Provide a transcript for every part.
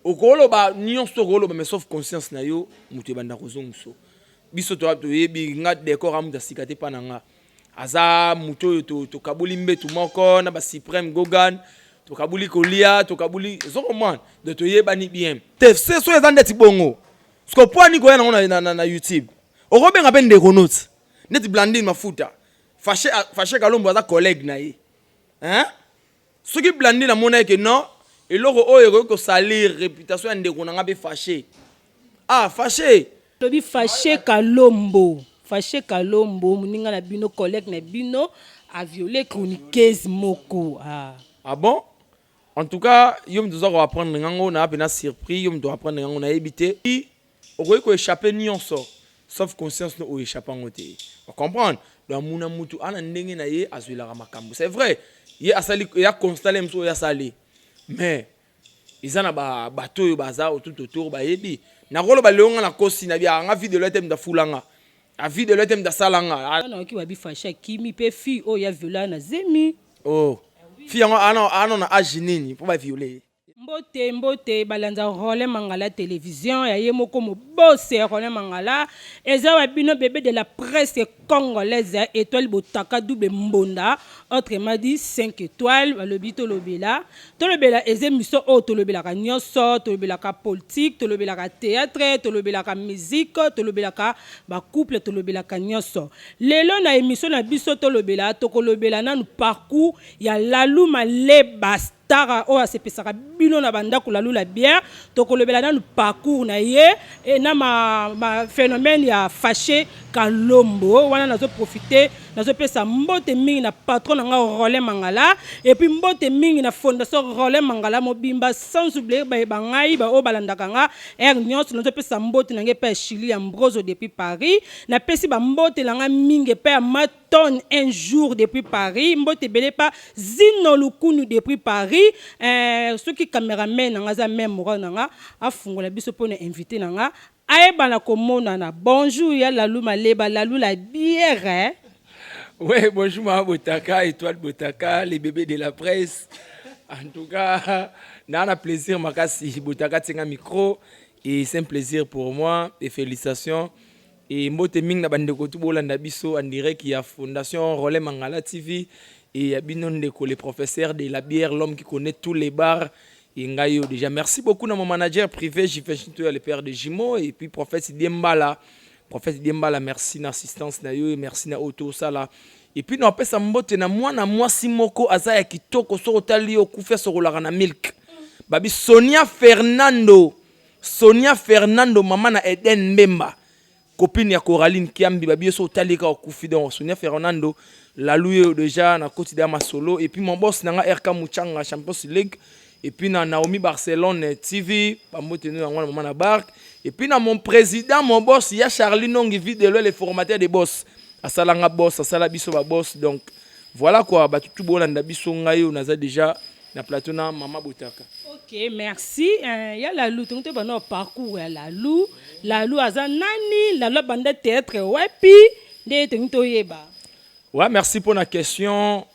okoloba nyonso okoloba mais sauf conscience na yo mutu ebanda kozongiso biso toyebi nga décor amuta sika te pa na nga aza mutu oyo tokabuli mbetu moko na basupreme gogan tokabuli kolia tokabuli ezokomwana de toyebani bien te se so eza ndeti bongo siko poani koya nango na YouTube okobenga mpe ndeko noti neti Blandine Mafuta fâché Kalombo aza collègue na ye soki Blandine amona eke non eloko oyo ekoki kosalir réputation ya ndeko na nga mpe fâché fâché tobi fâché Kalombo moninga na bino collègue na bino a violé chroniqueuse moko bon en tout cas yo mtoza ko apprendre ngango na pena surpris yo mto apprendre ngango na ebité okoki ko échapper nyonso sauf conscience no o échapper ngote on comprendre donc muna mutu ana ndenge na ye azwila makambo c'est vrai ye asali ya constater mso ya sali mais izana ba bato yo baza autour ba yebi na rolo ba leonga na kosi na bia nga vidéo letem da fulanga a vidéo letem da salanga na ki wabi fâché kimi pe fi o ya viola na zemi fi yango ano na age nini pour ba violer mbote balanza Role Mangala télévision ya ye moko mobose Role Mangala eza wa bino bébé de la presse congolaise étoile botaka double mbonda autrement dit 5 étoiles balobi tolobela eza miso o tolobela ka nyonso tolobela ka politique tolobela ka théâtre tolobela ka musique tolobela ka ba couple tolobela ka nyonso lelo na émission na biso tolobela tokolobela nanu parcours ya Lalou Maleba Tara o asepesaka bino na bandako la bière tokolobela nanu parcours na ye et na ma phénomène ya fâché Kalombo wana nazo profiter nazo pesa mbote mingi na patron nga Role Mangala et puis mbote mingi na fondation Role Mangala mobimba sans oublier ba ngai ba o balandaka nga nyonso nazo pesa mbote na nge pa Chili Ambrose depuis Paris na pesi ba mbote la nga mingi pa Maton un jour depuis Paris mbote belé pa Zino Lukunu depuis Paris ceux qui caméraman nga za même nga afungola biso pona invité nga aebana komona na bonjour ya Lalou Maleba Lalou la bière ouais bonjour ma Botaka étoile Botaka les bébés de la presse en tout cas na plaisir makasi Botaka tinga micro et c'est un plaisir pour moi et félicitations et mbote ming na bandeko tu bolanda biso en direct qui a fondation Role Mangala TV et Yabinon Ndeko, le professeur de la bière, l'homme qui connaît tous les bars. Et Ngayo, déjà, merci beaucoup à mon manager privé, j'y fais le père de Jimo, et puis prophète Diembala. Prophète Diembala, merci d'assistance, et merci na auto sala. Et puis, nous appelons ça mbote na moi simoko azaya kitoko so otali o kufa so na milk. Babi Sonia Fernando, maman na Eden Mbemba. Copine ya Coraline Kiambi, babi so otali ka o kufi donc Sonia Fernando. La loué déjà na quotidien ma solo et puis mon boss nanga RK Muchanga Champions League et puis na Naomi Barcelone TV pas motenu na maman na barque et puis na mon président mon boss ya Charlie Nongi vidéo les formateurs des boss asalanga boss asala biso ba boss donc voilà quoi ba tout bolanda biso ngayo naza déjà na plateau na Mama Botaka. OK merci ya Lalou tonte bana parcours ya Lalou aza nani Lalou banda théâtre wapi nde tonto yeba. Ouais, merci pour la question.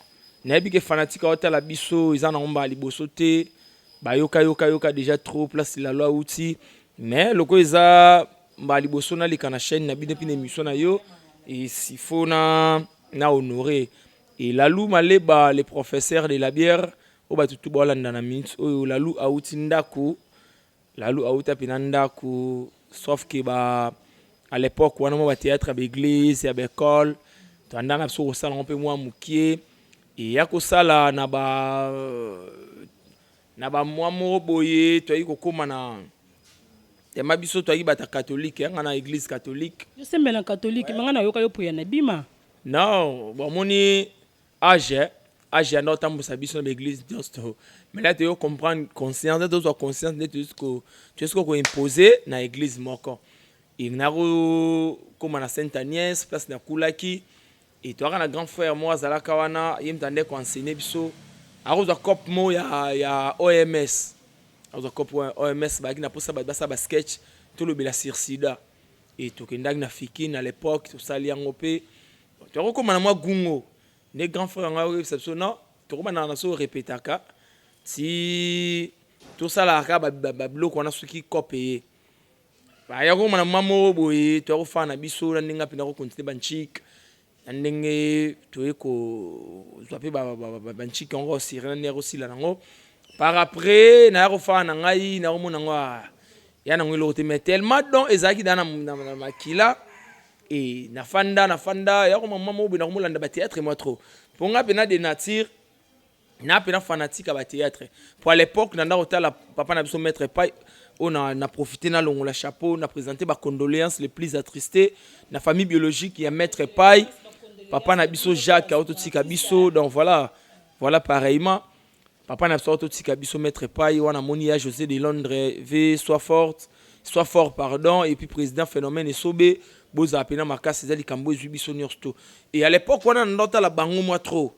Nabi que fanatique à la biso, ils en ont bali bosoté. Ba yoka déjà trop place la loi outil. Mais le ko isa bali bosona li kana chaîne nabi depuis l'émission na yo et s'il faut na honorer. Et Lalou Maleba les professeurs de la bière o ba tutu bolanda na minute o Lalou outi ndako. Lalou outa pinandako sauf que ba à l'époque on a théâtre à l'église, à l'école. Tandana so ko sala un peu moins mukie et ya ko sala na ba moi mo boye to yi ko koma na te mabiso to yi bata catholique nga na église catholique je sais mais na catholique nga na yoka yo puya na bima non bon moni age na tambo sa biso na église just mais là tu yo comprendre conscience de toi conscience de tout ce que tu ce ko imposer na église moko et na ko koma na Sainte Agnès place na Kulaki. Et toi, un grand frère, moi, Zala Kawana, il m'entendait qu'on enseignait biso. Alors, on a cop mo ya OMS. Alors, on a cop OMS, bah, qui n'a pas ça, sketch, tout le bela sirsida. Et tout, qu'il n'a fikin à l'époque, tout ça, liangopé. Tu vois, comme moi, Gungo, les grands frères, non, tu vois, on a répété, si tout ça là biloko wana soki copé ya ko mana mamo boye to ko fana biso na ndinga pina ko continuer banchik na ndenge to eko zwape banchik ngo sirena ne ko sila nango par après na ko fana ngai na ko mona ngo ya na ngilo te mais tellement donc ezaki dans na makila et na fanda ya ko mamo boye na ko mulanda ba théâtre moi trop pour nga pena de nature na pena fanatique à théâtre pour à l'époque nanda hôtel papa na biso maître pai on a profité na longo la chapeau on a présenté ba condoléances les plus attristés na famille biologique il y a maître pai papa na biso Jacques autotika biso donc voilà pareillement papa na biso autotika biso maître pai wana moni ya José de Londres v soit fort pardon et puis président phénomène et sobe boza pena makasi zali kambo ezui biso nyorsto et à l'époque on a ndota la bango moi trop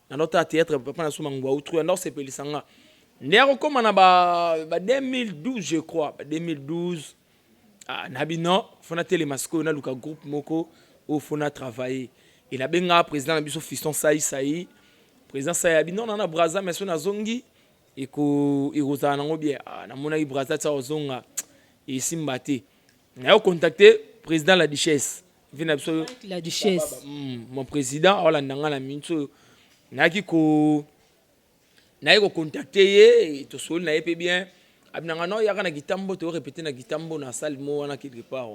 na ndota théâtre papa na suma ngwa outro ndor sepelisanga ndeko koma na ba 2012 je crois 2012 nabino fona télémasco na luka groupe moko au fona travailler et la benga président na biso fiston sai président sai abino na braza mais so na zongi et ko iroza na ngobie na mona i braza tsa ozonga et simbate na contacter président la duchesse vina biso la duchesse mon président wala ndanga na minso na ki ko na ko contacter ye to sol na epé bien abinanga no yaka na gitambo to répéter na gitambo na salle mo wana quelque part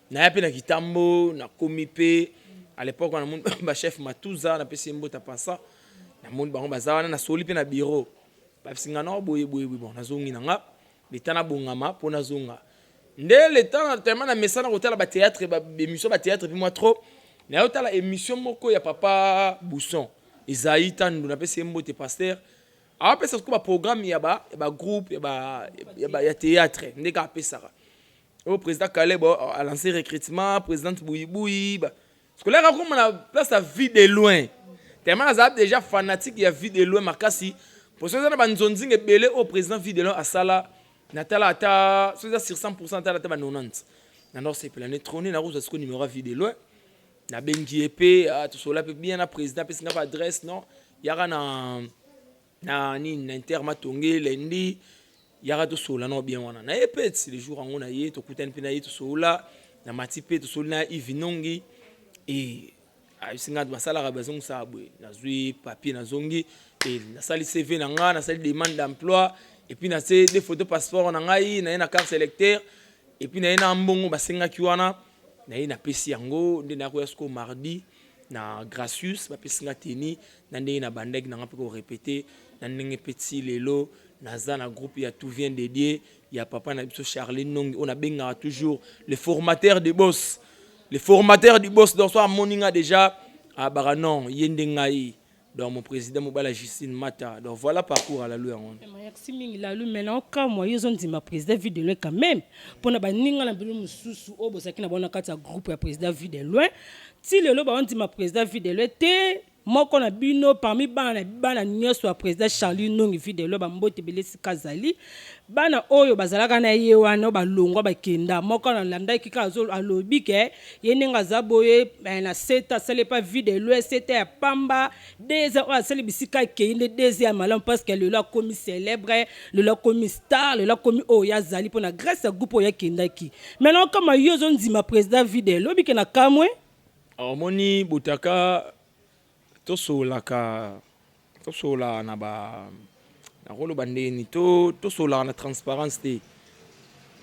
na yape na gitambo na komipe à l'époque on a mon ba chef Matuza na pesi mbota passa na mon bango bazawana na soli pe na bureau ba singa no boye bon na zongi nanga betana bongama pona zonga nde le temps tellement na message na hôtel ba théâtre ba émission ba théâtre puis moi trop na hôtel la émission moko ya papa Bousson Isaïe Tandu na pesi mbote pasteur a pesa ko ba programme ya ba groupe ya théâtre ndeka pesa au président Caleb a lancé recrutement présidente Bouyiboui parce que là comme on a place à vie de loin tellement ça déjà fanatique ya vie de loin makasi pour ça na banzonzi ngebele au président vie de loin à sala natala ata sur 100% tala ta 90 na non c'est plané trôner na rose ce numéro vie de loin na bengi épée tout cela peut bien na président parce qu'il n'a pas adresse non yara na interma tongé lundi yara to sola no bien wana na epet les jours en on a yé to kuten pina yé to sola na matipe to sola ivinongi et singa de basala rabazong sa bwe na zui papier na zongi et na sali CV na nga na sali demande d'emploi et puis na se des photos passeport na ngai na carte électeur et puis na mbongo basenga kiwana na pesi yango nde na ko yasko mardi na gracious ba pesinga teni na ndenge na bandek na ngapeko répéter na ndenge petit lelo naza na groupe ya tout vient dédié ya papa na biso Charline Nong on a benga toujours le formateur du boss donc soit moninga déjà à Baranon yendengai donc mon président Mobala Justine Mata donc voilà parcours à la loi merci mingi la loi maintenant quand moi ils ont dit ma président vidéo quand même pour na baninga na bilo mususu o bosaki na bona kati ya groupe ya président vidéo ti lelo ba on dit ma président vidéo te moko na bino parmi bana nyoso ya président Charlie Nongi vidéo ba mbote belesi kazali bana oyo bazalaka na ye wana ba longwa ba kenda moko na landa kika azol alobi ke yenenga zaboye na seta sele pas vidéo c'était ya pamba des a sele bisika ke inde deuxième malam parce que le la commis célèbre le la commis star le la commis oya zali pona grâce à groupe ya kenda ki maintenant comme yo zon di ma président vidéo bi ke na kamwe moni butaka to sola na ba na rolo bandeni to sola na transparence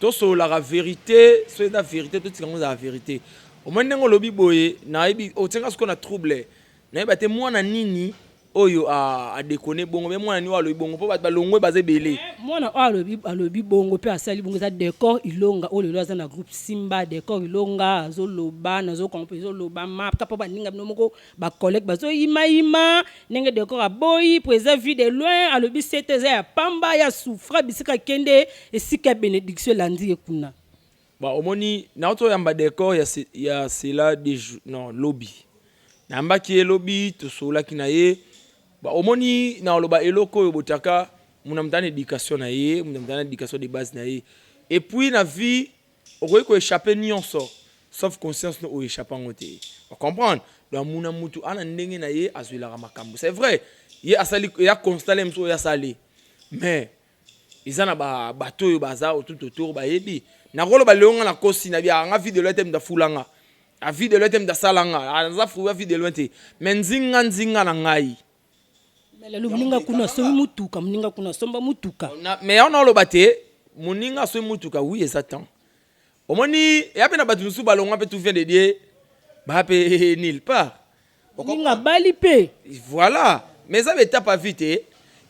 to sola la vérité c'est la vérité to tikango la vérité o monnengo lobi boye na ibi o tsenga ce qu'on a troublé na ba te mwana nini oyo a déconner bongo mais mwana ni wa lobi bongo po ba longwe baze belé mwana alobi bongo pe asali bongo za décor ilonga o lelo za na groupe Simba décor ilonga zo loba na zo composer loba map ka po ba ninga moko ba collègue bazo ima ninga décor aboyi président vie de loin alobi c'était ya pamba ya souffra bisika kende esika bénédiction landi ekuna ba omoni na auto yamba décor ya cela non lobby namba ki lobby to sola kinaye ba omoni na loba eloko yo botaka muna mtane éducation na ye muna mtane éducation de base na ye et puis na vie okoyi ko échapper nyonso sauf conscience no o échapper ngote on comprendre donc muna mutu ana ndenge na ye azwila makambo c'est vrai ye asali ya constater mso ya sali mais ils en a bateau yo baza tout autour ba yebi na rolo ba leonga na kosi na bia nga video letem da fulanga a video letem da salanga za fu video lente menzinga nzinga na ngai mais le muninga kuna so mutuka muninga kuna somba mutuka mais on a lo baté muninga so mutuka oui exactement omoni ya pena batu musu balonga pe tout vient de dire ba pe nil pas muninga bali pe voilà mais ça beta pas vite et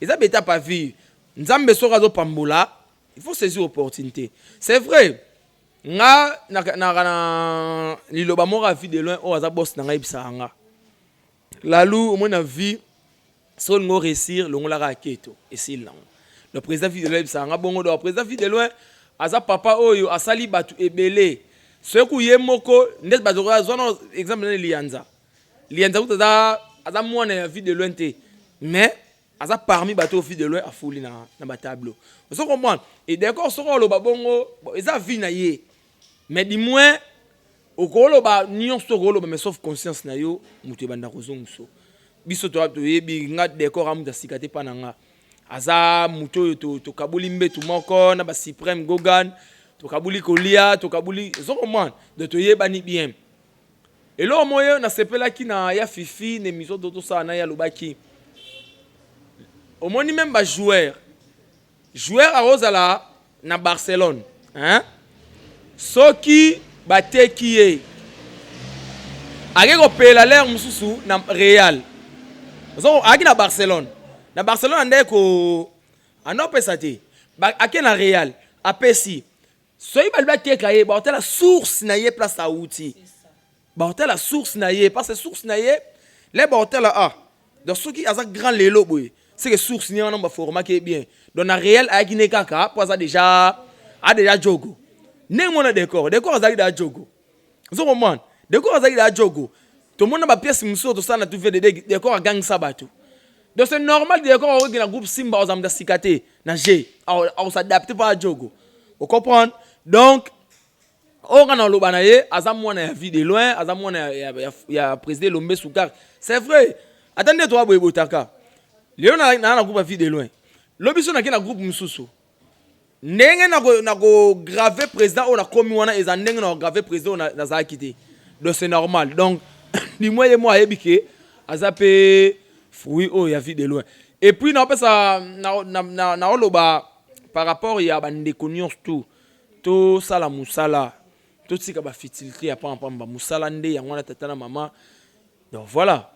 ça beta pas vie nzambe soka zo pambola il faut saisir opportunité c'est vrai nga na liloba mora vie de loin o aza boss na ngai bisanga lalu au moins vie son ngo réussir le ngola ka keto et c'est là le président vie de loin bisanga bongo do président vie de loin aza papa oyo asali batu ebele ce ku yemoko ndet bato ko zona exemple na lianza utaza aza mwana ya vie de loin te mais aza parmi bateau fi de loin a fouli na ba tableau vous comprenez et d'accord so ko lo ba bongo eza vie na ye mais du moins o ko lo ba nion so ko lo ba mais sauf conscience na yo mutu banda ko zonguso biso to yebi nga d'accord amu da sikate pa na nga aza mutu to kabuli mbetu moko na ba supreme gogan to kabuli kolia to kabuli so comprenez de to yeba ni bien et là moyo na sepela ki na ya fifi ne miso to ça na ya lobaki au moins même ba joueur à Rosala na Barcelone hein soki bateki ye ake ko pela l'air mususu na Real so aki na Barcelone ande ko anope sate ake na Real apesi soyi ba bateka ye ba hotel la source na ye place à outil ba hotel la source na ye parce que source na ye les ba hotel a donc soki aza grand lelo boy c'est que source ni on a format qui est bien donc na réel a guiné kaka pour ça déjà jogo ne mona décor azali da jogo zo moment décor azali da jogo tout le monde ba pièce muso to ça na tout fait de décor a gang sabatu donc c'est normal décor au groupe Simba aux amda sikate na G on s'adapter pas jogo vous comprenez donc on a lo banaye azamona ya vie de loin azamona ya président Lombe Soukar c'est vrai attendez toi boy botaka Léon na groupe vie de loin. L'obisson na na groupe mususu. Ndenge na go graver président on a commis wana et ndenge na graver président na za quitté. Donc c'est normal. Donc du moins moi ebike azape fruit o ya vie de loin. Et puis na ça na oloba par rapport ya bande connus tout sala musala. Tout sika ba fitilité ya pamba musala nde ya ngwana tata na mama. Donc voilà.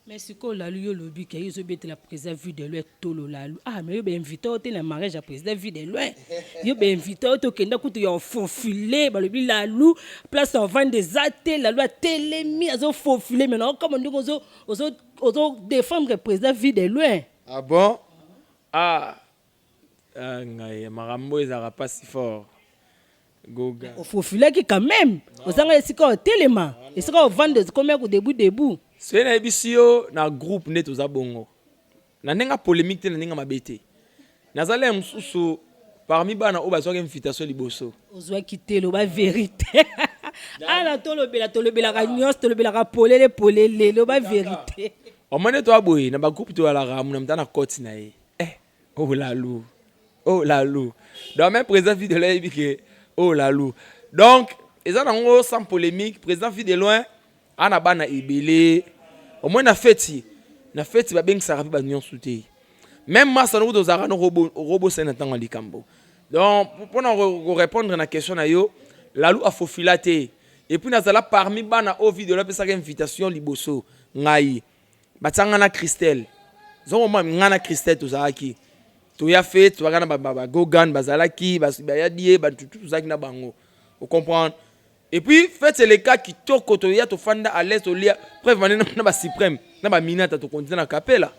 Mais si qu'on l'a lu le but qu'ils ont bien la présidente vie de loin tout le lalu ah mais ils bien invité au le mariage à président vie de loin ils bien invité au kenda kutu ya faufilé ba le bi lalu place en vente des athées la loi télémi azo faufilé maintenant comme on dit ozo défendre le président vie de loin ah bon ah ngai marambo ezara pas si fort goga au faufilé qui quand même ozanga esika téléma esika vendre combien au debout c'est na ebisio na groupe net oza bongo na nenga polémique te na nenga mabete nazale msusu parmi bana o bazwa invitation liboso ozwa kitelo ba vérité ala tolobela ka nyos tolobela ka polele lo ba vérité o mane to aboyi na ba groupe to ala ramu na mtana koti na ye oh la lou donc même président vie de loin bike oh la lou donc eza nango sans polémique président vie de loin ana bana ibele au moins na feti ba bengisa rapi ba nyonso te même masa no dozara no robo sena tanga likambo donc pour répondre na question na yo la lou a fofilate et puis nazala parmi bana au vidéo la pesa invitation liboso ngai batanga na Christelle zongo moi ngana Christelle tozaki to ya fete to gana ba gogan bazalaki ba ya die ba tout zaki na bango vous comprenez. Et puis faites le cas qui toko to ya to fanda à l'est au lia preuve na ba suprême na ba minata to continue na capella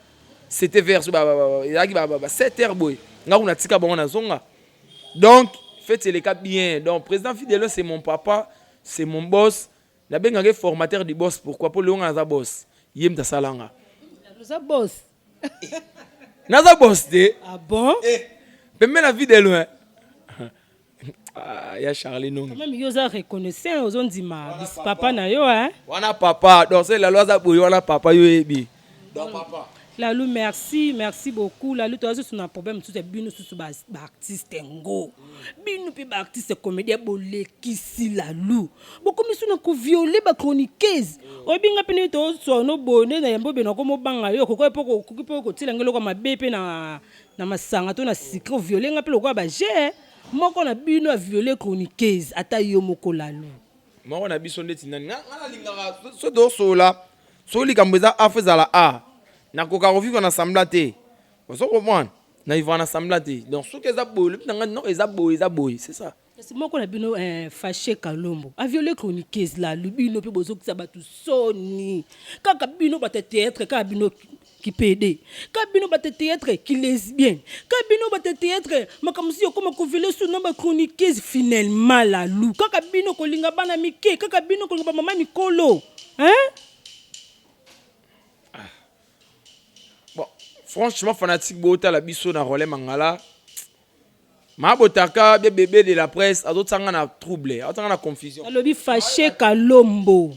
c'était vers ba 7h boy nga kuna tika bango na zonga donc faites le cas bien donc président Fidèle c'est mon papa c'est mon boss na benga ke formateur du boss pourquoi pour le on za boss yem ta salanga za boss na za boss de ah bon pembe na Fidèle ah, ya Charlie non. Même yo za reconnaissant aux ondima papa na yo hein. Wana papa donc c'est la loi za boyo wana papa yo ebi. Donc papa. Lalou, merci beaucoup. Lalou, tu as un problème, tu sais, bino sous artiste ngo. Bino pe artiste comédien bolé kisi Lalou. Beaucoup misu na ko violer ba chroniqueuse. O binga pene to so no bonne na yambo beno ko mo banga yo ko ko tilangelo ko mabepe na masanga to na sikro violer nga pe lo ko ba je. Moko na bino a violer chroniqueuse ata yo moko Lalou. Moko na biso ndeti nani ngana lingaka so do sola. So likambeza afezala a. Na koka revivre na sambla te. Vous comprenez? Na vivre na sambla te. Donc ce que ça boule, non boy, c'est ça. C'est moi qu'on a bino fâché Kalombo. A violé chroniqueuse là, le bino pe bozo ki sabatu soni. Kaka bino ba théâtre, kaka bino qui pédé. Kaka bino ba théâtre qui lesbien. Kaka bino ba théâtre, makamusi yokoma ko violé sous nom ba chroniqueuse finalement la lou. Kaka bino ko linga bana mike, kaka bino ko linga ba mama mikolo. Hein? Franchement, fanatique Bota la biso na relais mangala. Ma botaka bébé de la presse, a d'autres sanga na troublé, a d'autres na confusion. Alobi fâché Kalombo,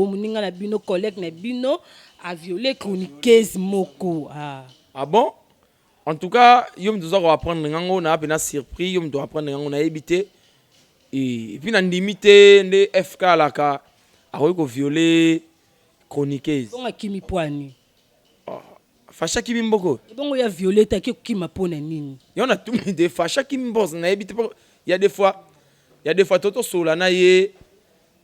muninga na bino collègue na bino a violé chroniqueuse moko. Ah bon? En tout cas, yom doit apprendre ngango na pena surpris, yom doit apprendre ngango na éviter. Et puis na limité de FK la ka a ko violer chroniqueuse. Bon akimi poani. Facha qui mimboko. Bon ya violeta qui m'a pona nini. Il y en a tout des facha qui m'imbos na éviter. Il y a des fois toto sola na ye.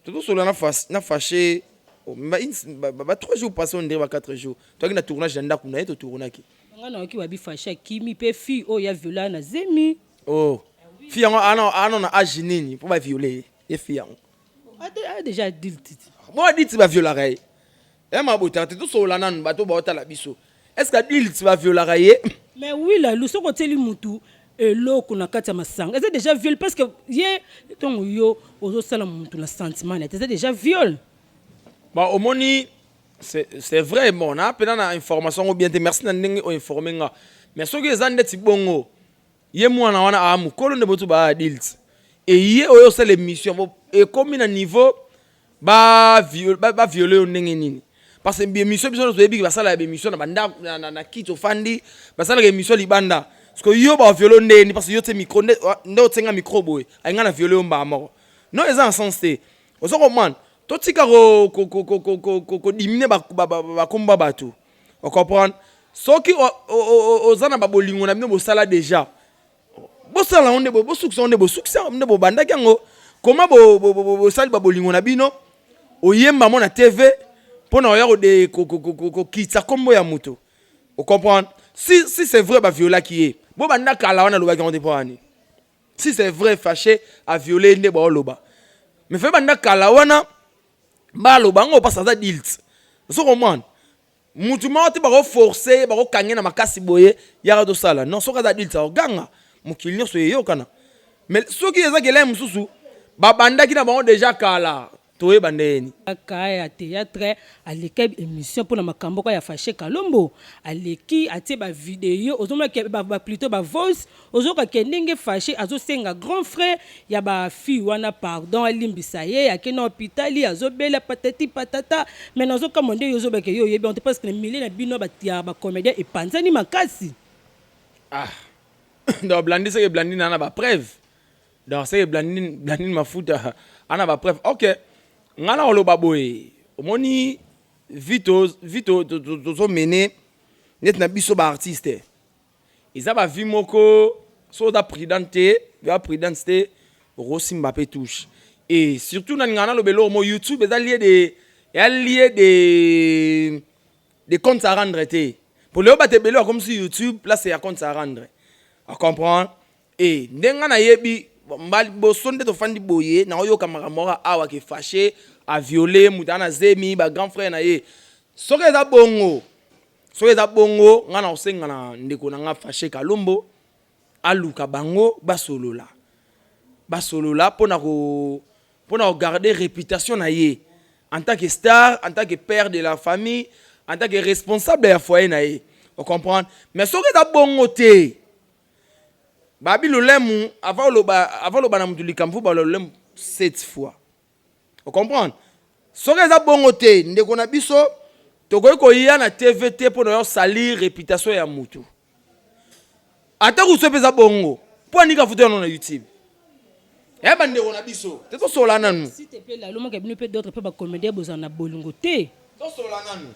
Toto sola na fâché. Ba 3 jours passés on dirait 4 jours. Toi qui na tournage janda kuna to tournaki. Ngana ki wabi facha kimi pe fi o ya viola na zemi. Oh. Fi yango ana na âge nini pour ba violer. Et fi yango. A déjà dit titi. Moi dit tu va violer. Et ma bota toto sola na bato ba ota la biso. Est-ce que il tu vas violer? Mais oui, là, le so côté mutu et l'eau qu'on a katia masang. C'est déjà viol parce que hier ton yo ozo sala mutu na sentiment, c'est déjà viol. Bah au moni c'est vrai bon, on a peine na information ou bien te merci na ndenge o informer nga. Mais ce que zande ti bongo. Ye mwana wana amu kolo ne botu ba adult. Et ye oyo c'est l'émission et comme na niveau ba violer ndenge nini. Parce que l'émission biso zo ebi basala émission na banda na kito fandi basala émission libanda parce que yo ba violon ndeni parce que yo te micro ndo tsenga micro boy ainga na violon ba mort non eza en sens te ozo comprendre to tika ko dimine ba komba bato on comprendre soki ozana ba bolingo na bino bo sala déjà bo sala onde bo succès onde bo banda kango comment bo sala ba bolingo na bino oyemba mo na TV. Pour nous regarder qui ça comme ya moto. Vous comprenez? Si c'est vrai ba viola qui est. Bon banda kala wana loba qui on ani. Si c'est vrai fâché à violer ne ba loba. Mais fait banda kala wana ba loba ngo pas ça dilt. Vous comprenez? Mutu ma te ba forcer ba kangé na makasi boye ya do sala. Non so ka dilt ça ganga. Mukilio so yo kana. Mais ce qui est ça que là mususu ba banda qui na ba déjà kala. Toé bandeni akaya théâtre aleki émission pour na makambo ya fâché Kalombo aleki atie ba vidéo ozomona ke ba plutôt ba voice ozoka ke ndenge fâché azosenga grand frère ya ba fille wana pardon alimbisa ye akena hôpital azobela patati patata mais nazo commande yozoba ke yo yebi on te parce que milliers na bino ba tia ba comédien et panzani makasi donc blandi c'est blandi na ba preuve donc c'est blandi mafuta ana ba preuve OK. Ngana oloba boye omoni vito to mené net na biso ba artiste eza ba vi moko so da prudente Rossi Mbappé touche et surtout na ngana lobelo mo YouTube eza lié des comptes à rendre te pour le battre belo comme si YouTube là c'est un compte à rendre à comprendre et ndenga na yebi mbali bosonde to fandi boye na oyo kamara mora awa ke fâché a violer mutana zemi ba grand frère na ye soke za bongo ngana osenga na ndeko na nga fâché Kalombo aluka bango basolola pona garder réputation na ye en tant que star, en tant que père de la famille, en tant que responsable de la foyer na ye. Vous comprenez? Mais soke za bongo te Babi le lemu avant le banam du likamfu ba le lemu 7 fois. Vous comprenez? Soke za bongo te ndeko na biso tokoki koya na TVT pour na salir réputation ya mutu ata kuso peza bongo po anika foto na YouTube ya bande on a biso te to sola nanu si te pe la luma kabino pe d'autres pe ba comédien bozana bolungo te to sola nanu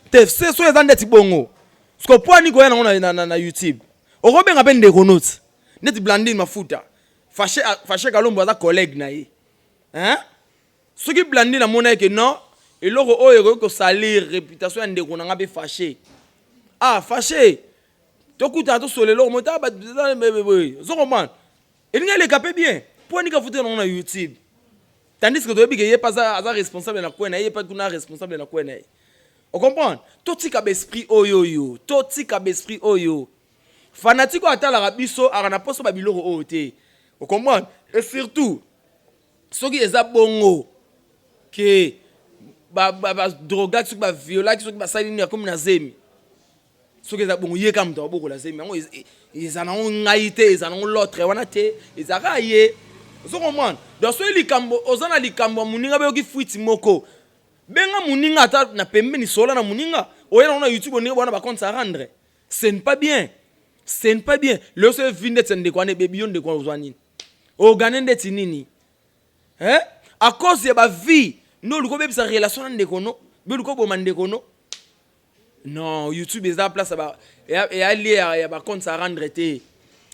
te se so ezande ti bongo sko po aniko ya na YouTube okobenga pe ndeko note neti Blandine Mafuta fâché kalombo aza collègue na ye hein soki Blandine amona ke non eloko oyo ko salir réputation ya ndeko na ngabe fâché fâché tokuta to solelo mota ba zoko man elinga le capé bien pour nika foto na YouTube tandis que toyebi ke ye pas aza responsable na kwena ye pas kuna responsable na kwena on comprend totika besprit oyo totika besprit oyo fanatique atala biso arana poso ba biloko oyo te on comprend et surtout soki eza bongo ke ba droga soki ba viola soki ba salini comme na zemi soki eza bongo ye kam to boko la zemi yango ezana ngai te ezana l'autre wana te ezaka ye zo comprendre donc so likambo ozana likambo muninga be yoki fuiti moko benga muninga ata na pembeni sola na muninga oyena na YouTube oninga bona ba compte ça rendre ce n'est pas bien le se vinde tsende kwa ne bebion de kwa ozwani o ganende tinini hein à cause de ba vie no luko be sa relation ndeko no be luko bo mandeko no non YouTube eza place ba et allié ya ba compte ça rendre te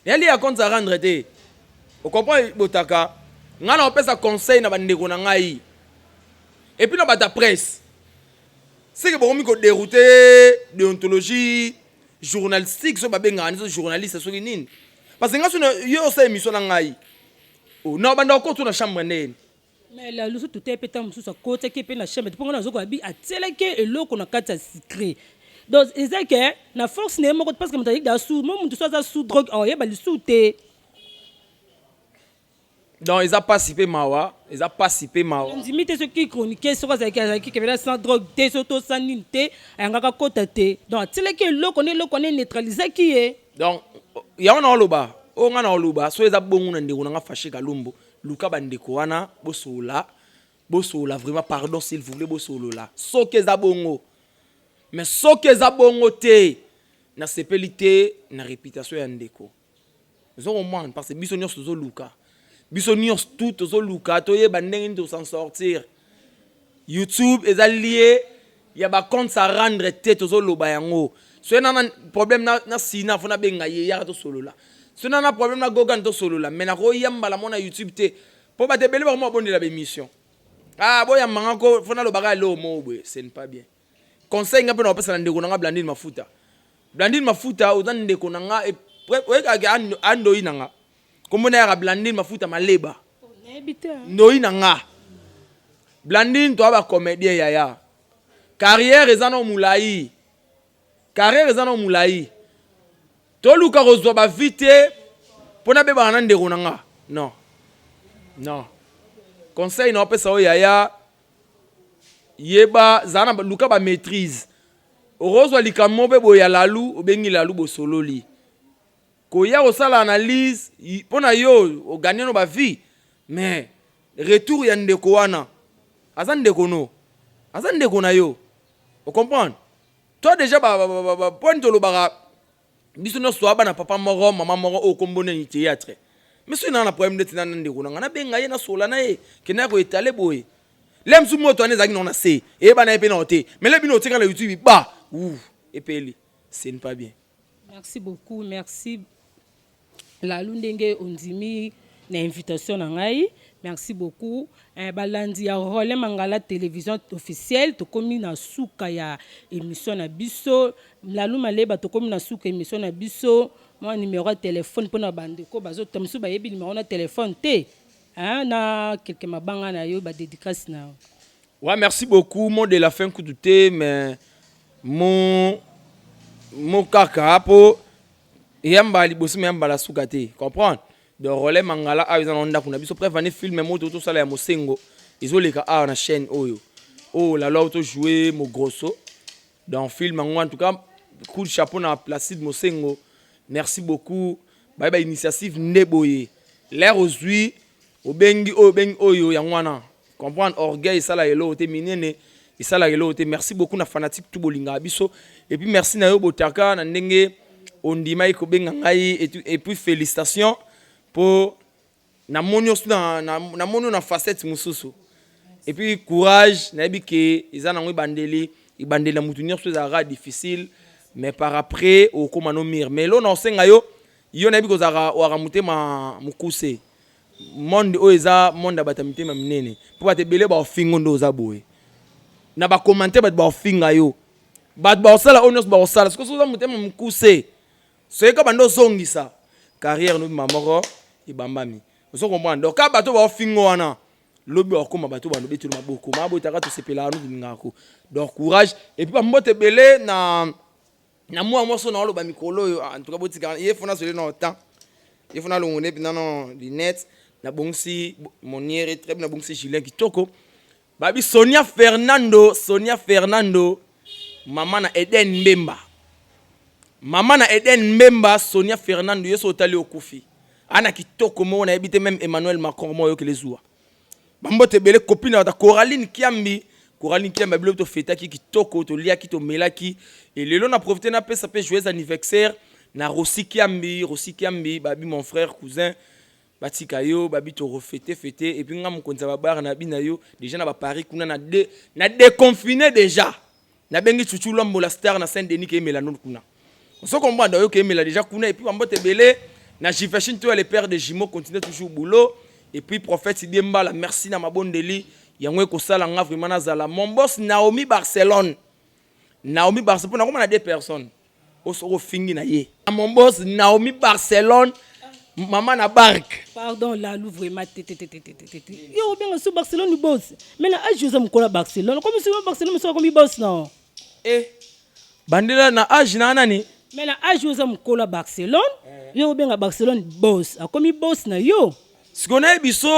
et allié à compte ça rendre te o comprend botaka ngana opesa conseil na bandeko na ngai et puis na bata presse c'est que bon mi ko dérouter déontologie journalistique so ba benga ni so journaliste so nini parce que ngaso yo sa émission na ngai o na banda ko to na chambre nene mais la lusu tout est pétant mususu côté qui pe na chambre pour na zo ko abi ateleke eloko na kati ya secret donc c'est que na force ne moko parce que mutaki da sous mo muntu so za sous drogue o yeba lisu te donc ils a participé mawa ndimite ce qui chroniquer sur ça qui que sans drogue te soto sanité ayanga kota te donc ateleke eloko ne neutraliser qui est donc ya ona oloba o ngana oloba so eza bongo na ndeko nga fâché kalombo luka bandeko wana bosola vraiment pardon s'il vous plaît bosola soki eza bongo mais soki eza bongo te na sepelité na réputation ya ndeko zo comprendre parce que biso nyonso zo luka biso nyonso tout zo luka to yeba ndenge nto s'en sortir YouTube eza lié ya ba compte ça rendre tête zo loba yango so na problème na sina fona benga ye ya to solola so na problème na gogan to solola mais na ko yamba la mona YouTube te po ba te bele ba mo abonner la émission boya manga ko fona lo baga lo mo bwe ce n'est pas bien conseil nga pe na opesa na ndeko na nga Blandine Mafuta ozan ndeko na nga weka ando ina nga komona ya Blandine Mafuta maleba ndoi na nga Blandine to ba comédien yaya carrière ezana mulai to luka rozwa ba vite pona be ba na ndeko na nga non conseil na opesa o yaya yeba zana luka ba maîtrise orozwa likamo be boya lalu obengi lalu bosololi koya osala analyse pona yo o gagner no ba vie mais retour ya ndeko wana aza ndeko na yo o comprendre toi déjà ba point to lo ba biso no so na papa moro mama moro o kombona ni théâtre mais so na problème de tina ndeko na benga ye na sola na ye kena ko étaler boye lem su moto anezaki na se e ba na epena ote mais le bino tika na YouTube ba epeli ce n'est pas bien. Merci beaucoup, merci la lundenge ondimi na invitation na ngai. Merci beaucoup. Balandi ya Role Mangala télévision officielle to komi na suka ya émission na biso la luma leba to komi na suka émission na biso moi numéro de téléphone pour na bandeko bazo tamsu ba yebi numéro na téléphone te na quelque mabanga na yo ba dédicace na. Ouais, merci beaucoup. Mon de la fin coup de thé mais mon kaka po yamba libosi yamba la suka te comprendre de Role Mangala a ils en onda kuna biso prévenir film moto to sala ya mosengo izoleka na chaîne oyo la loi to jouer mo grosso dans film en tout cas coup de chapeau na Placide Mosengo merci beaucoup bye initiative ndeboye l'air aujourd'hui obengi oyo ya ngwana comprendre orgueil sala yelo te minene Et ça la relote. Merci beaucoup na fanatique tout bolinga biso. Et puis merci na yo botaka na ndenge ondima iko benga ngai et puis félicitations pour na monyo na facette mususu. Et puis courage na yebi ke izana ngoi bandeli ibandela mutu nyonso ezara difficile mais par après au komano mir mais lo na osenga yo na yebi kozara wara mutema mukuse monde o eza monde abatamite minene po batebele ba ofingo ndo za boye na ba commenter ba ofinga yo ba osala onos ba osala siko soza mutema mukuse soyeka bando zongisa carrière no mamoro ibambami oso comprendre donc ka bato ba ofingo wana lobi okoma bato bando betu maboko mabotaka to sepela no ngako donc courage et puis ba mbote belé na moi morceau na loba mikolo en tout cas botika yefona sele na temps yefona longone puis non lunette na bongsi moniere très na bongsi Julien Kitoko babi Sonia Fernando mama na Eden Mbemba Sonia Fernando yeso tali okufi ana Kitoko mo na ebite même Emmanuel Macron mo yo ke les oua bambote bele copine na Coraline Kiambi bilo to fetaki Kitoko to liaki to melaki et lelo na profiter na pesa pe joyeux anniversaire na Rossi Kiambi babi mon frère cousin batika yo babi to refêter et puis nga mokonza ba bar na bina yo déjà na ba Paris kuna na déconfiné déjà na bengi chuchu lombo la star na Saint-Denis ke melano kuna on se comprend yo ke mela déjà kuna et puis bambote belé na Jifashin to les pères de jumeaux continue toujours boulot et puis prophète Sidiemba la merci na mabondeli yango ko sala nga vraiment na zala mon boss Naomi Barcelone pour na comme na deux personnes au soro fingi na ye mon boss Naomi Barcelone maman na barque pardon la lou vraiment yo bien sur Barcelone boss mais na âge José Mukola Barcelone comme si Barcelone so comme boss non bandela na âge na nani mais na âge José Mukola Barcelone yo bien Barcelone boss a comme boss na yo sikona biso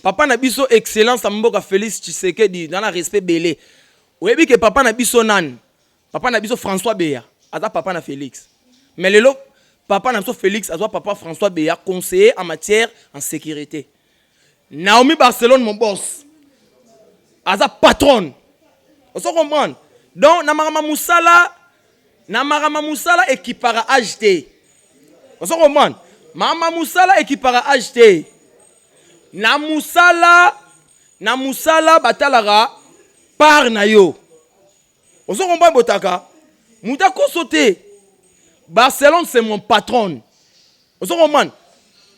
papa na biso excellence mboka Félix Tshisekedi dans la respect belé oyebi ke papa na biso François Beya ata papa na Félix mais lelo papa na biso Félix azwa papa François Beya conseiller en matière en sécurité Naomi Barcelone mon boss aza patron on se comprend donc na marama musala équipara HT on se comprend mama musala équipara HT na musala batalara par na yo on se comprend botaka mutako sauter Barcelone c'est mon patron on se comprend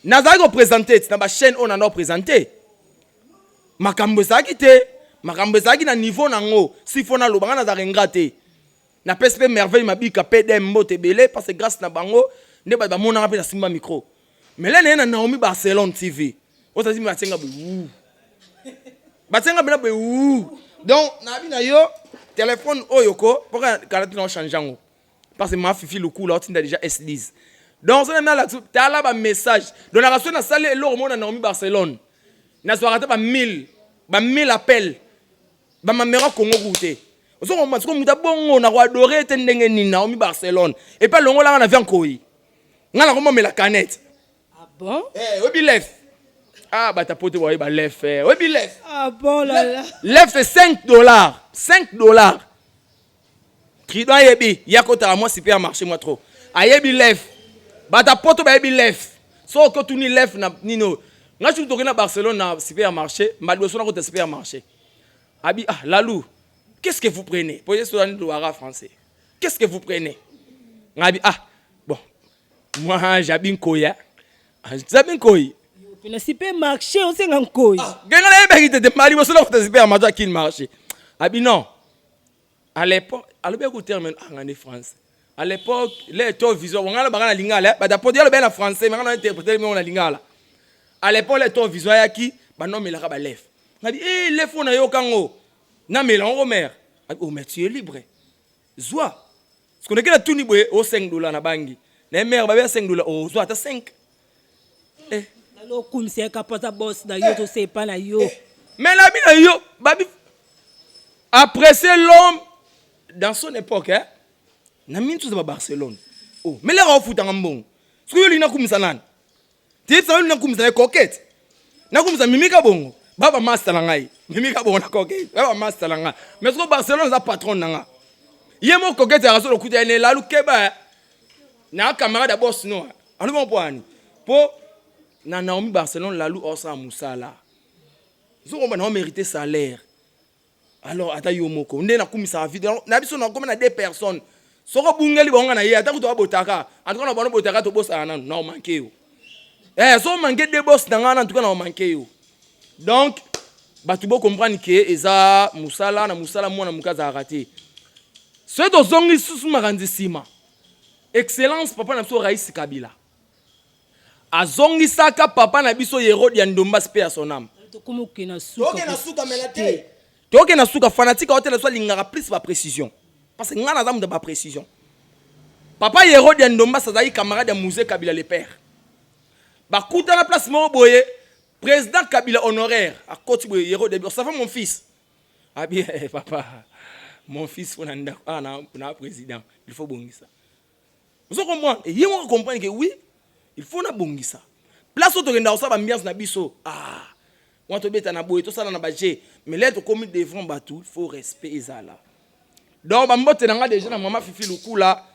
nazali représenter na ba chaîne on a présenté makambo ezaki na niveau nango si fona lobanga nazali ngate na PSP merveille mabika pedem mbote belé parce que grâce na bango nde ba mona pe na simba micro mais là na Naomi Barcelone TV on dit batenga be donc na bina yo téléphone oyoko pour que na changeango parce que ma fifi le coup là tu déjà S10 donc ça na la tala ba message donc la raison na salle lo mo na Naomi Barcelone na so rata ba 1000 appels ba mamera Congo goûter on se comprend comme muta bongo na ko adorer tendenge ni Naomi Barcelone et pas longo là na vient koi ngala ko me la canette ah bon obi lef ah bah ta pote ouais bah lef obi lef ah bon là lef c'est $5 Tridon yebi yakota moi supermarché moi trop ayebi lef bah ta pote bah yebi lef so ko tuni lef na nino nga tu tourner na Barcelone na supermarché malboso na ko supermarché abi ah Lalou qu'est-ce que vous prenez pour sur le Douara français qu'est-ce que vous prenez ngabi ah bon moi j'habite Koya j'habite Koya le supermarché on s'en Koya gana na yebeki te mali boso na ko supermarché à quel marché abi non à l'époque à l'époque terme en France à l'époque les taux visuels on a la lingala ba d'apporter le bien en français mais on a interprété mais on a lingala à l'époque les taux visuels yaki ba non mais la ba lef ngabi lef on a yo kango na mais on romer oh mais tu es libre zoa ce qu'on est que la tuni boye au $5 na bangi na mère ba $5 oh zoa ta 5 alors comme c'est capable boss na yo to c'est pas na yo mais la bina yo babi apprécier l'homme dans son époque hein na mintu za Barcelone oh mais les ra futa ngambongo siko yo lina kumisa nani titsa yo lina kumisa na coquette na kumisa mimika bongo Baba master la ngai. Mimi ka bona koke. Baba master la ngai. Mais ce que Barcelone a patron nanga. Yemo koke te raso le coup de la lu keba. Na camarade boss no. Anu bon poani. Po na Naomi Barcelone la lu osa musala. Zo on a mérité salaire. Alors ata yomoko ndé na kumisa vie. Na biso na comme na deux personnes. Soko bungeli bonga na ye ata kuto botaka. En tout cas na bono botaka to boss ana na manqué yo. So manqué des boss na en tout cas na manqué yo. Donc batubo comprendre que eza musala na musala mwana mukaza arrêté. Ce to zongi susu makandisima. Excellence papa na biso Rais Kabila. Azongi saka papa na biso Hérode ya Ndomba spe à son âme. Toke na suka melate. Toke na suka fanatique hôtel soit lingara plus par précision. Parce que ngana zamu de ba précision. Papa Hérode ya Ndomba sazali camarade ya musée Kabila le père. Ba kuta na place mo boye président Kabila honoraire à côté de Hérode ça fait mon fils. Ah bien papa. Mon fils on anda na président. Il faut bongisa. Vous comprenez? Et yémo comprendre que oui, il faut na bongisa. Place où tu renda ça ambiance na biso. Ah. On te beta na boye to ça na baje. Mais là to commis devant batou, il faut respect ezala. Donc ba mbote nanga déjà na maman Fifi Lukula.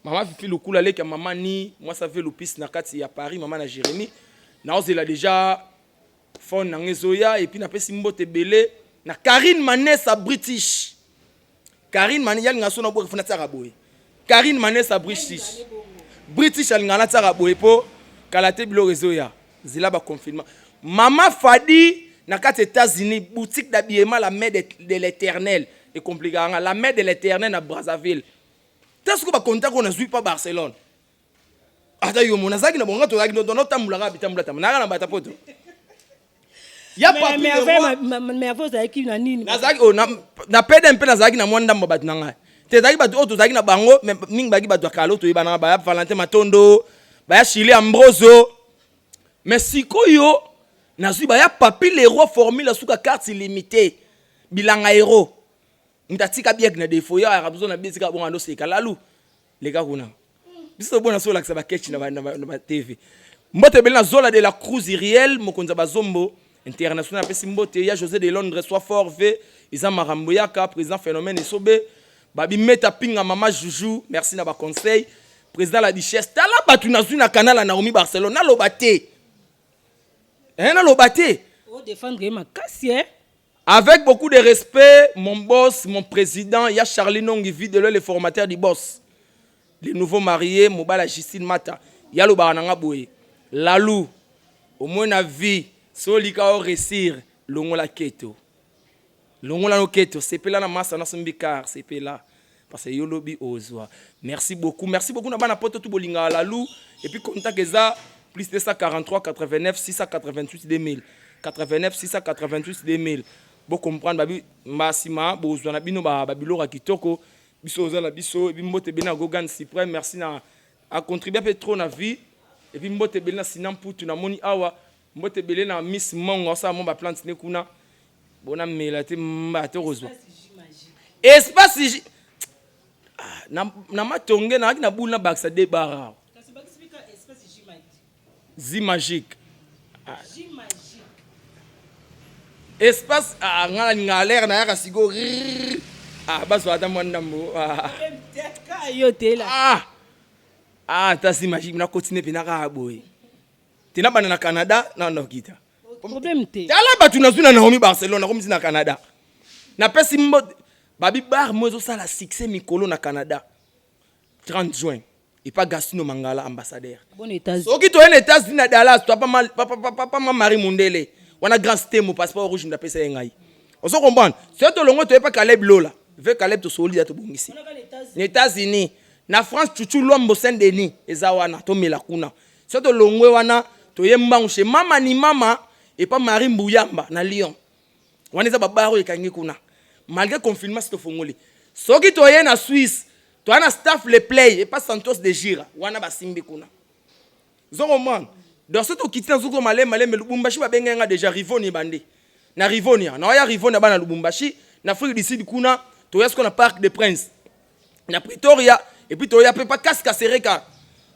Maman Fifi Lukula leka maman ni moi ça fait le piste na kati ya Paris maman na Jérémie. Na ozela déjà fond na ngezoya et puis na pesi mbote belé na Karine Manessa British. Karine Manessa yal ngaso na boye fona tsara boye. Karine Manessa British. British al ngana tsara boye po kalate bilo rezoya. Zila ba confinement. Maman Fadi na kati États-Unis boutique d'habillement la mère de l'Éternel et compliqué la mère de l'Éternel à Brazzaville. T'as ce que ba contact on a suivi pas Barcelone. Ata yo mona zaki na bonga to zaki no donota mulanga bitambula tamana na bata poto. Ya papi mais avant ça qui na nini nazaki na pede mpe nazaki na mwanda mba batu nanga te zaki batu oto zaki na bango mingi baki batu akalo to ibana ba Valentin Matondo ba Chili Ambroso mais sikoyo nazui ba ya papi le roi formule suka carte illimitée bilanga héros mtatika biek na defo ya rabuzo na bisika bonga ndo seka lalu leka kuna biso bona so laksa ba ketchi na TV mbote bela zola de la Cruz Iriel mokonza bazombo international pesi mbote ya José de Londres soit fort ve isa marambo yaka président phénomène esobe babi meta pinga mama Juju merci na ba conseil président la Duchesse tala batu nazui na canal na Naomi Barcelone na lobate na lobate o défendre ma kassi avec beaucoup de respect mon boss mon président ya Charlie Nongi vide le formateur du boss les nouveaux mariés Mobala Justine Mata ya lo bananga boye Lalou au moins na vie solika o resir longola keto longola no keto c'est là na massa na sombikar c'est là parce que yo lobi ozwa merci beaucoup na bana poto tout bolinga Lalou et puis contact eza plus de 143 89 688 2000 89 688 2000 bo comprendre babi masima bozwa na bino ba bilora kitoko biso ozala biso et puis mbote bena gogan suprême merci na a contribuer peu trop na vie et puis mbote bena sinan putu na moni awa mbote belé na Miss Mongo ça mon ba plante ne kuna bona melate mbate rozwa espace na matonge na na bula baksa de bara zi magique espace ngala ngalaire na yaka sigo baso ata mwanda mbo yo tela ta zi magique na continuer pina ka boy tina bana na Canada na kita problème te tala batu na zuna na Naomi Barcelone comme na Canada na pesi mbo babi bar mozo sala succès mikolo na Canada 30 juin et pas Gastino Mangala ambassadeur bon états soki to en États-Unis na Dallas toi pas mal papa Marie Mundele wana grand stem mon passeport rouge na pesa ngai on se comprend c'est to longo to pas Caleb Lola veut Caleb to soli to bongisi na États-Unis na France chuchu lombo Saint-Denis ezawana to mela kuna c'est to longo wana to yemba chez mama ni mama et pas Marie Mbuyamba na Lyon wana za babaro ekangi kuna malgré confinement c'est to fongoli soki to ye na Suisse to ana staff le play et pas Santos de Gira wana basimbi kuna zokomman dans ce to kitina zuko malema Lubumbashi ba benga déjà Rivoni bande na Rivoni na ya Rivoni bana Lubumbashi na Afrique du Sud kuna to ya ce qu'on a Parc des Princes na Pretoria et puis to ya pas casque Sereka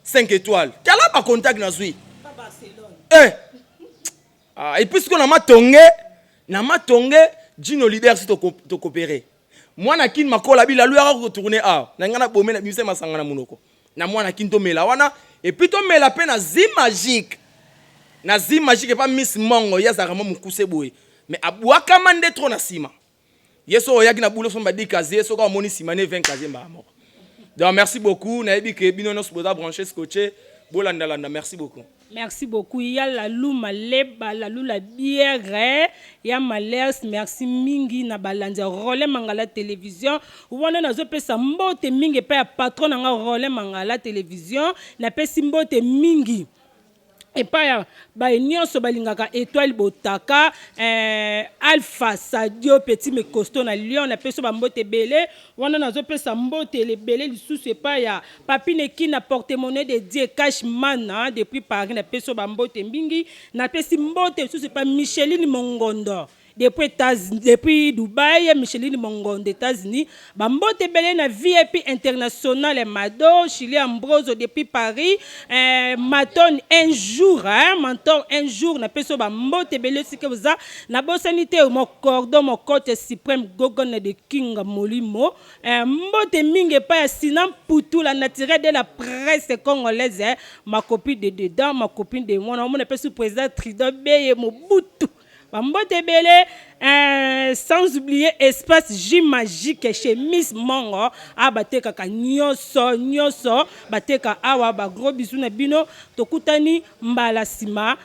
5 étoiles kala ba contact na zui pas Barcelone et puis ce qu'on a matongé na matonge Gino leader si to coopérer mwana kin makola bila lui a retourner a na ngana bomé na bise masanga na munoko na mwana kin to mela wana et puis to mela pe na zi magique et pas Miss Mongo ya zarama mukuse boye mais abwaka mande trop na sima yeso oyaki na bulo somba dikaze so ka moni simane 20 kaze mba mort. Donc merci beaucoup na ebi ke bino no spoda brancher scotché bolanda landa merci beaucoup. Merci beaucoup. Il y a la lou maleba, la lou la bière, il y a malers, merci mingi na balanja role mangala télévision. Wana na zo pesa mbote mingi pe patron na role mangala télévision, na pesi mbote mingi. Et pas ba nyonso balingaka étoile botaka alpha sadio petit mais costaud na lion na peso ba mbote belé wana nazo pesa mbote le belé lisusu pas ya papine qui na porte-monnaie de Dieu Cashman depuis Paris na peso ba mbote mbingi na pesi mbote lisusu pas Micheline Mongondo depuis Dubaï, Micheline Mongon des États-Unis, Bambote Belé na VIP international Mado, Chili Ambrose depuis Paris, Maton un jour, na peso Bambote Belé si que vous a, na bosanité mon cordon mon côte suprême Gogon de King Molimo, Mbote Mingue pas sinon Poutou la naturelle de la presse congolaise, ma copine de dedans, ma copine de moi, on appelle sous président Tridon Beye Mobutu. Bambote Belé, sans oublier espace J magique chez Miss Mongo, bateka ka nyoso, bateka awa ba gros bisou na bino, tokutani mbala sima,